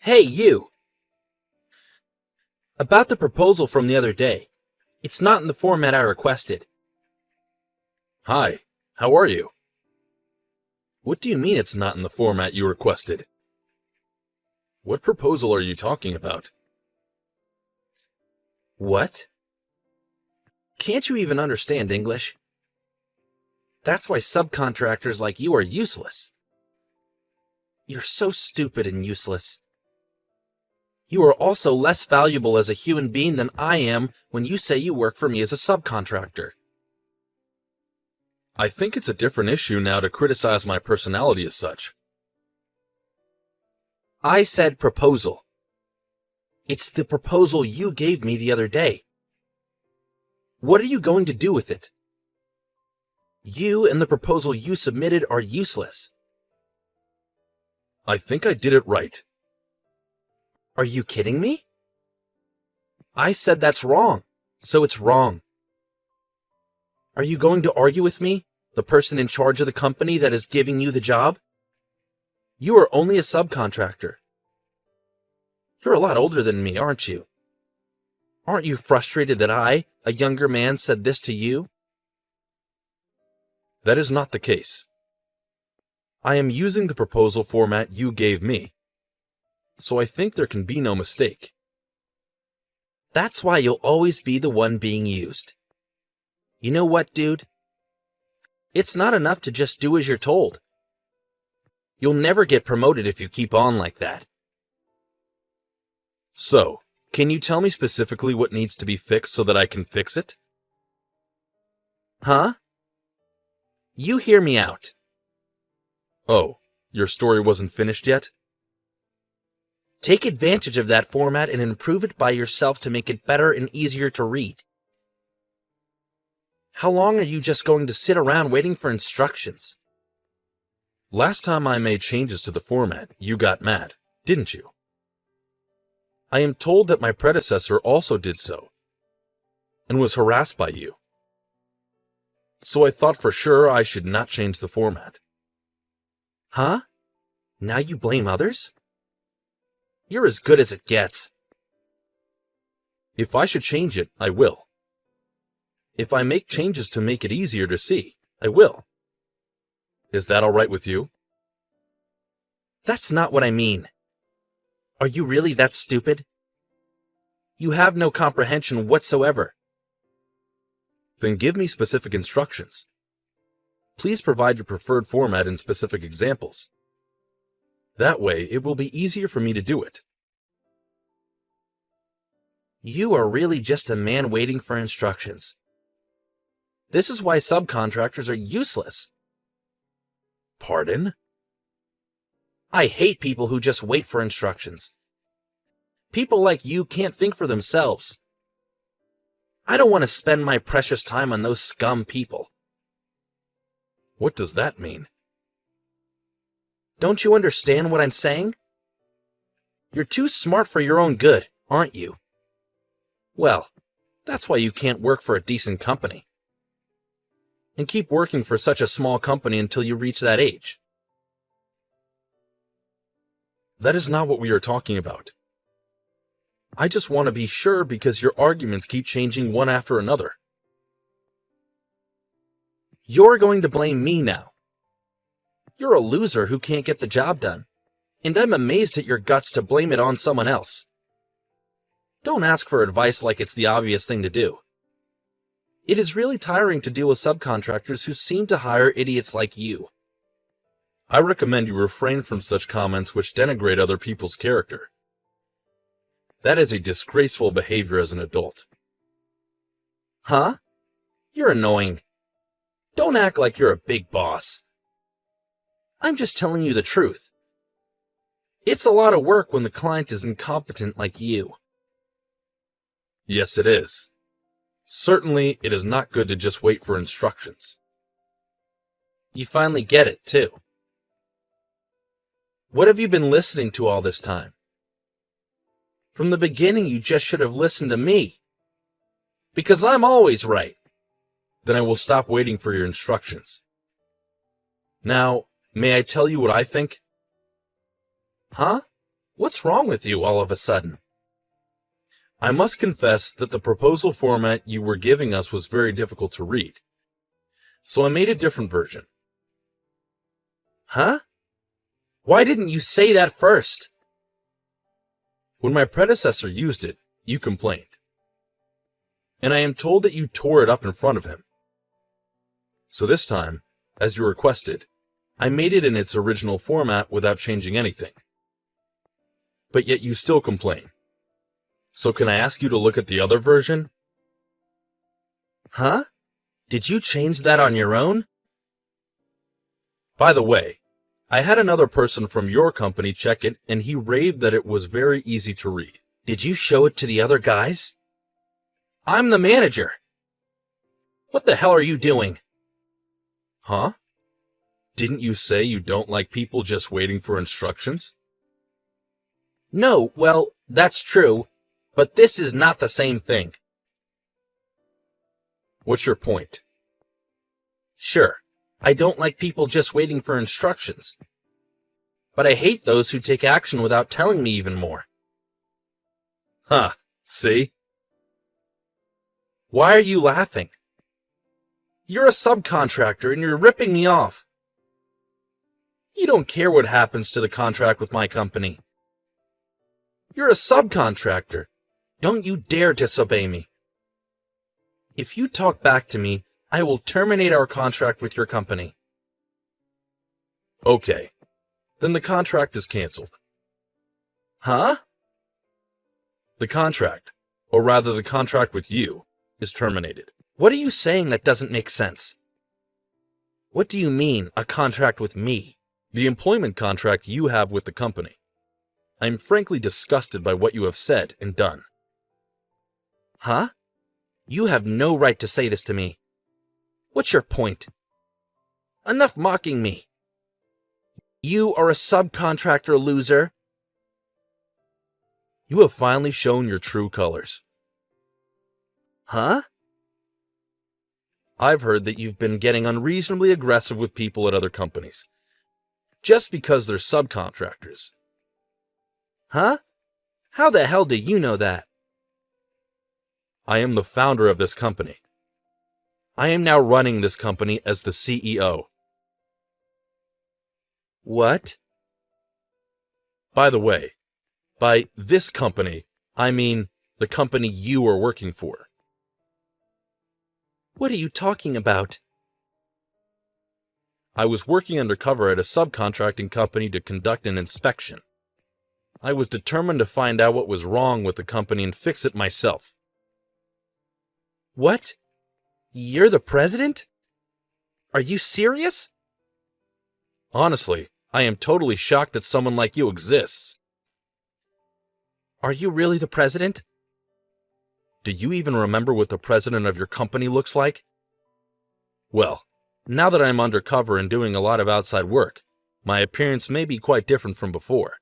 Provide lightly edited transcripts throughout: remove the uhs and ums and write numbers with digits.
Hey, you! About the proposal from the other day. It's not in the format I requested. Hi, how are you? What do you mean it's not in the format you requested? What proposal are you talking about? What? Can't you even understand English? That's why subcontractors like you are useless. You're so stupid and useless. You are also less valuable as a human being than I am when you say you work for me as a subcontractor. I think it's a different issue now to criticize my personality as such. I said proposal. It's the proposal you gave me the other day. What are you going to do with it? You and the proposal you submitted are useless. I think I did it right. Are you kidding me? I said that's wrong, so it's wrong. Are you going to argue with me, the person in charge of the company that is giving you the job? You are only a subcontractor. You're a lot older than me, aren't you? Aren't you frustrated that I, a younger man, said this to you? That is not the case. I am using the proposal format you gave me, so I think there can be no mistake. That's why you'll always be the one being used. You know what, dude? It's not enough to just do as you're told. You'll never get promoted if you keep on like that. So, can you tell me specifically what needs to be fixed so that I can fix it? Huh? You hear me out. Oh, your story wasn't finished yet? Take advantage of that format and improve it by yourself to make it better and easier to read. How long are you just going to sit around waiting for instructions? Last time I made changes to the format, you got mad, didn't you? I am told that my predecessor also did so, and was harassed by you. So I thought for sure I should not change the format. Huh? Now you blame others? You're as good as it gets. If I should change it, I will. If I make changes to make it easier to see, I will. Is that all right with you? That's not what I mean. Are you really that stupid? You have no comprehension whatsoever. Then give me specific instructions. Please provide your preferred format and specific examples. That way, it will be easier for me to do it. You are really just a man waiting for instructions. This is why subcontractors are useless. Pardon? I hate people who just wait for instructions. People like you can't think for themselves. I don't want to spend my precious time on those scum people. What does that mean? Don't you understand what I'm saying? You're too smart for your own good, aren't you? Well, that's why you can't work for a decent company. And keep working for such a small company until you reach that age. That is not what we are talking about. I just want to be sure because your arguments keep changing one after another. You're going to blame me now. You're a loser who can't get the job done, and I'm amazed at your guts to blame it on someone else. Don't ask for advice like it's the obvious thing to do. It is really tiring to deal with subcontractors who seem to hire idiots like you. I recommend you refrain from such comments which denigrate other people's character. That is a disgraceful behavior as an adult. Huh? You're annoying. Don't act like you're a big boss. I'm just telling you the truth. It's a lot of work when the client is incompetent like you. Yes, it is. Certainly, it is not good to just wait for instructions. You finally get it, too. What have you been listening to all this time? From the beginning, you just should have listened to me. Because I'm always right. Then I will stop waiting for your instructions. Now, may I tell you what I think? Huh? What's wrong with you all of a sudden? I must confess that the proposal format you were giving us was very difficult to read. So I made a different version. Huh? Why didn't you say that first? When my predecessor used it, you complained. And I am told that you tore it up in front of him. So this time, as you requested, I made it in its original format without changing anything. But yet you still complain. So can I ask you to look at the other version? Huh? Did you change that on your own? By the way, I had another person from your company check it, and he raved that it was very easy to read. Did you show it to the other guys? I'm the manager. What the hell are you doing? Huh? Didn't you say you don't like people just waiting for instructions? No, well, that's true, but this is not the same thing. What's your point? Sure, I don't like people just waiting for instructions. But I hate those who take action without telling me even more. Huh, see? Why are you laughing? You're a subcontractor and you're ripping me off. You don't care what happens to the contract with my company. You're a subcontractor. Don't you dare disobey me. If you talk back to me, I will terminate our contract with your company. Okay, then the contract is canceled. Huh? The contract, or rather the contract with you, is terminated. What are you saying that doesn't make sense? What do you mean, a contract with me? The employment contract you have with the company. I'm frankly disgusted by what you have said and done. Huh? You have no right to say this to me. What's your point? Enough mocking me. You are a subcontractor, loser. You have finally shown your true colors. Huh? I've heard that you've been getting unreasonably aggressive with people at other companies, just because they're subcontractors. Huh? How the hell do you know that? I am the founder of this company. I am now running this company as the CEO. What? By the way, by this company, I mean the company you are working for. What are you talking about? I was working undercover at a subcontracting company to conduct an inspection. I was determined to find out what was wrong with the company and fix it myself. What? You're the president? Are you serious? Honestly, I am totally shocked that someone like you exists. Are you really the president? Do you even remember what the president of your company looks like? Well, now that I'm undercover and doing a lot of outside work, my appearance may be quite different from before.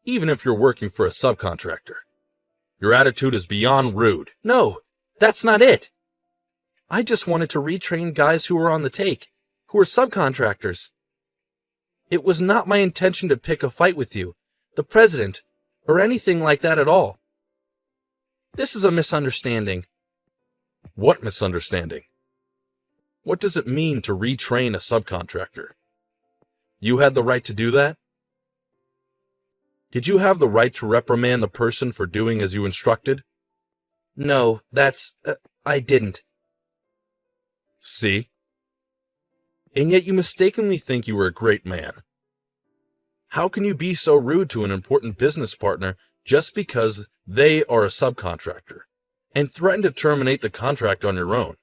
Even if you're working for a subcontractor, your attitude is beyond rude. No, that's not it. I just wanted to retrain guys who were on the take, who were subcontractors. It was not my intention to pick a fight with you, the president, or anything like that at all. This is a misunderstanding. What misunderstanding? What does it mean to retrain a subcontractor? You had the right to do that? Did you have the right to reprimand the person for doing as you instructed? No, I didn't. See? And yet you mistakenly think you were a great man. How can you be so rude to an important business partner just because they are a subcontractor, and threaten to terminate the contract on your own?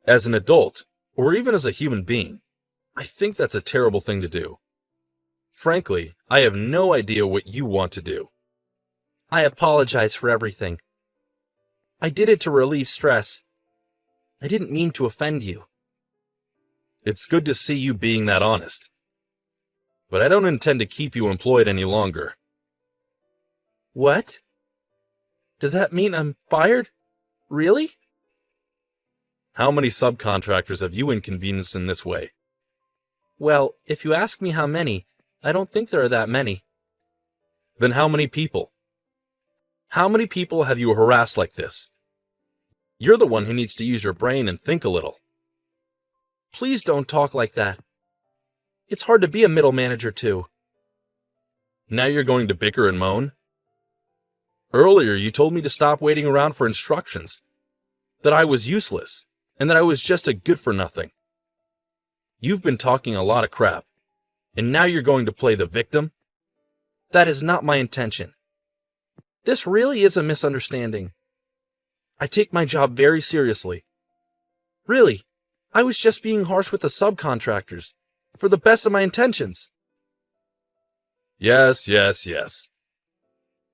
As an adult, or even as a human being, I think that's a terrible thing to do. Frankly, I have no idea what you want to do. I apologize for everything. I did it to relieve stress. I didn't mean to offend you. It's good to see you being that honest. But I don't intend to keep you employed any longer. What? Does that mean I'm fired? Really? How many subcontractors have you inconvenienced in this way? Well, if you ask me how many, I don't think there are that many. Then how many people? How many people have you harassed like this? You're the one who needs to use your brain and think a little. Please don't talk like that. It's hard to be a middle manager too. Now you're going to bicker and moan? Earlier you told me to stop waiting around for instructions, that I was useless, and that I was just a good-for-nothing. You've been talking a lot of crap, and now you're going to play the victim? That is not my intention. This really is a misunderstanding. I take my job very seriously. Really, I was just being harsh with the subcontractors, for the best of my intentions. Yes.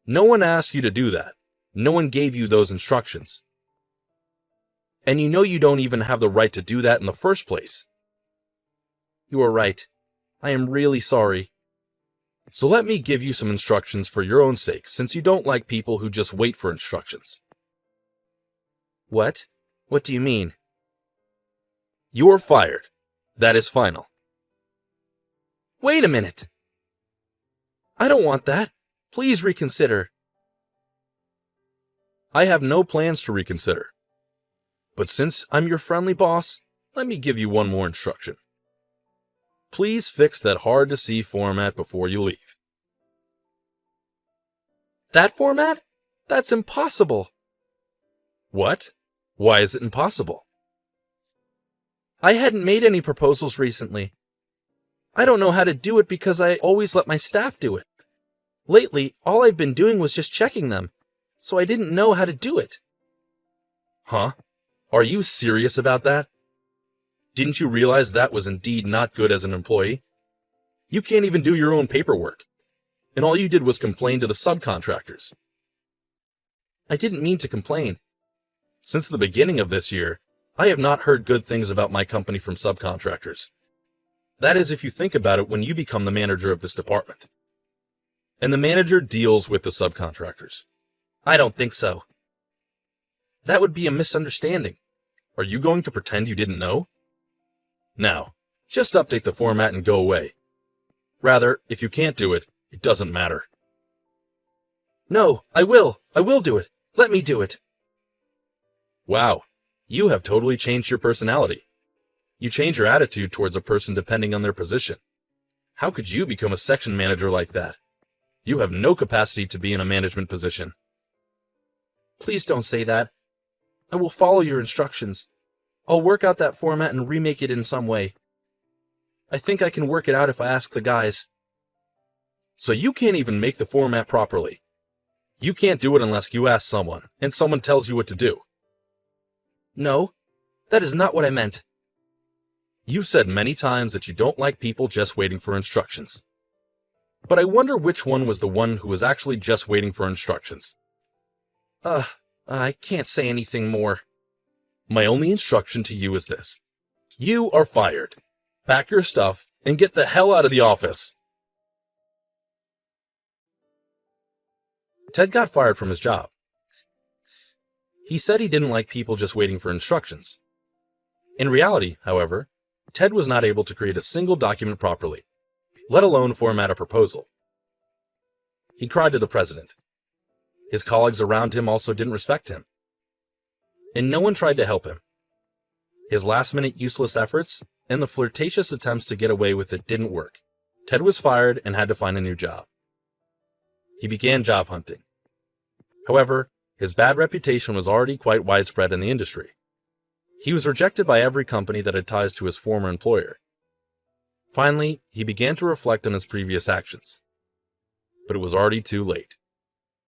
No one asked you to do that. No one gave you those instructions. And you know you don't even have the right to do that in the first place. You are right. I am really sorry. So let me give you some instructions for your own sake, since you don't like people who just wait for instructions. What? What do you mean? You're fired. That is final. Wait a minute. I don't want that. Please reconsider. I have no plans to reconsider. But since I'm your friendly boss, let me give you one more instruction. Please fix that hard-to-see format before you leave. That format? That's impossible. What? Why is it impossible? I hadn't made any proposals recently. I don't know how to do it because I always let my staff do it. Lately, all I've been doing was just checking them, so I didn't know how to do it. Huh? Are you serious about that? Didn't you realize that was indeed not good as an employee? You can't even do your own paperwork, and all you did was complain to the subcontractors. I didn't mean to complain. Since the beginning of this year, I have not heard good things about my company from subcontractors. That is if you think about it when you become the manager of this department. And the manager deals with the subcontractors. I don't think so. That would be a misunderstanding. Are you going to pretend you didn't know? Now, just update the format and go away. Rather, if you can't do it, it doesn't matter. No, I will. I will do it. Let me do it. Wow, you have totally changed your personality. You change your attitude towards a person depending on their position. How could you become a section manager like that? You have no capacity to be in a management position. Please don't say that. I will follow your instructions. I'll work out that format and remake it in some way. I think I can work it out if I ask the guys. So you can't even make the format properly. You can't do it unless you ask someone, and someone tells you what to do. No, that is not what I meant. You've said many times that you don't like people just waiting for instructions. But I wonder which one was the one who was actually just waiting for instructions. I can't say anything more. My only instruction to you is this. You are fired. Pack your stuff and get the hell out of the office. Ted got fired from his job. He said he didn't like people just waiting for instructions. In reality, however, Ted was not able to create a single document properly, let alone format a proposal. He cried to the president. His colleagues around him also didn't respect him. And no one tried to help him. His last-minute useless efforts and the flirtatious attempts to get away with it didn't work. Ted was fired and had to find a new job. He began job hunting. However, his bad reputation was already quite widespread in the industry. He was rejected by every company that had ties to his former employer. Finally, he began to reflect on his previous actions. But it was already too late.